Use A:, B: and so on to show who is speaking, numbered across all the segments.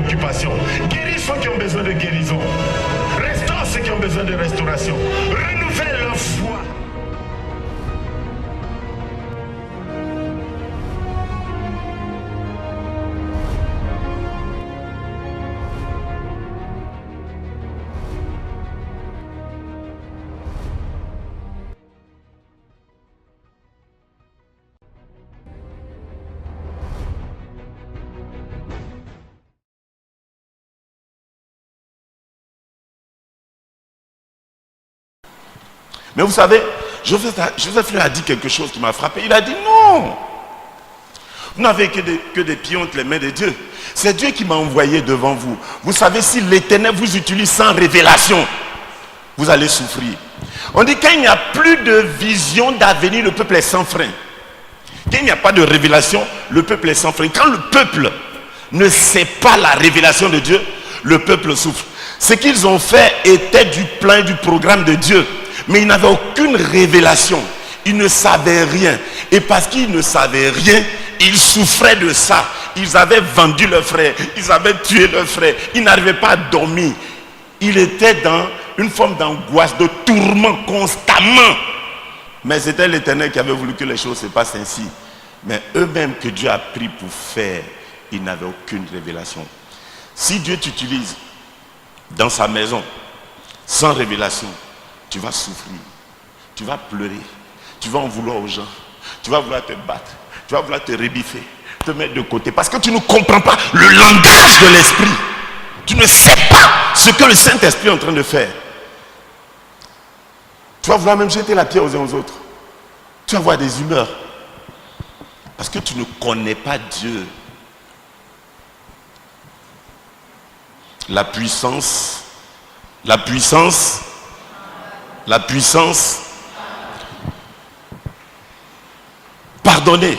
A: préoccupations. Guéris ceux qui ont besoin de guérison. Restaure ceux qui ont besoin de restauration. Renouvelle leur foi.
B: Mais vous savez, Joseph lui a dit quelque chose qui m'a frappé. Il a dit non. Vous n'avez que des pieds entre les mains de Dieu. C'est Dieu qui m'a envoyé devant vous. Vous savez, si l'Éternel vous utilise sans révélation, vous allez souffrir. On dit qu'il n'y a plus de vision d'avenir, le peuple est sans frein. Qu'il n'y a pas de révélation, le peuple est sans frein. Quand le peuple ne sait pas la révélation de Dieu, le peuple souffre. Ce qu'ils ont fait était du plan, du programme de Dieu. Mais ils n'avaient aucune révélation. Ils ne savaient rien. Et parce qu'ils ne savaient rien, ils souffraient de ça. Ils avaient vendu leurs frères. Ils avaient tué leurs frères. Ils n'arrivaient pas à dormir. Ils étaient dans une forme d'angoisse, de tourment constamment. Mais c'était l'Éternel qui avait voulu que les choses se passent ainsi. Mais eux-mêmes que Dieu a pris pour faire, ils n'avaient aucune révélation. Si Dieu t'utilise dans sa maison, sans révélation, tu vas souffrir, tu vas pleurer, tu vas en vouloir aux gens, tu vas vouloir te battre, tu vas vouloir te rebiffer, te mettre de côté, parce que tu ne comprends pas le langage de l'esprit. Tu ne sais pas ce que le Saint-Esprit est en train de faire. Tu vas vouloir même jeter la pierre aux uns aux autres. Tu vas avoir des humeurs, parce que tu ne connais pas Dieu. La puissance, pardonner,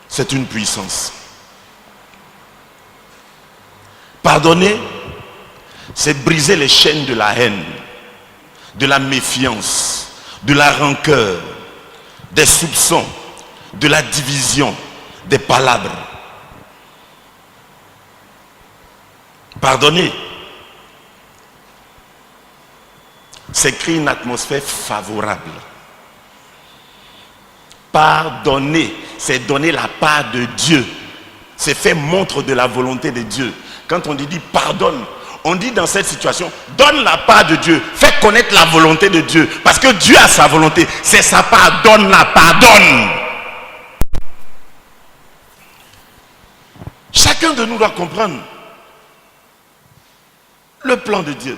B: c'est une puissance. Pardonner, c'est briser les chaînes de la haine, de la méfiance, de la rancœur, des soupçons, de la division, des palabres. Pardonner, c'est créer une atmosphère favorable. Pardonner, c'est donner la part de Dieu. C'est faire montre de la volonté de Dieu. Quand on dit pardonne, on dit dans cette situation, donne la part de Dieu. Fais connaître la volonté de Dieu. Parce que Dieu a sa volonté. C'est sa part. Donne-la, pardonne. Chacun de nous doit comprendre le plan de Dieu.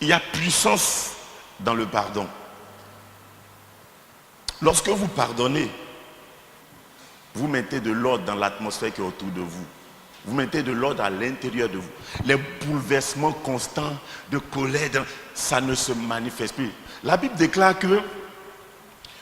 B: Il y a puissance dans le pardon. Lorsque vous pardonnez, vous mettez de l'ordre dans l'atmosphère qui est autour de vous. Vous mettez de l'ordre à l'intérieur de vous. Les bouleversements constants de colère, ça ne se manifeste plus. La Bible déclare que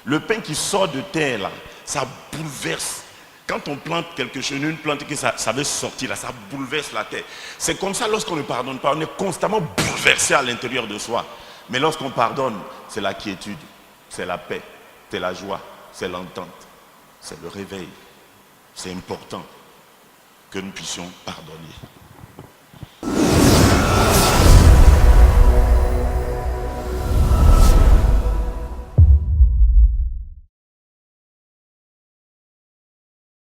B: le pain qui sort de terre, là, ça bouleverse. Quand on plante quelque chose, une plante qui ça veut sortir, là, ça bouleverse la terre. C'est comme ça lorsqu'on ne pardonne pas, on est constamment bouleversé à l'intérieur de soi. Mais lorsqu'on pardonne, c'est la quiétude, c'est la paix, c'est la joie, c'est l'entente, c'est le réveil. C'est important que nous puissions pardonner.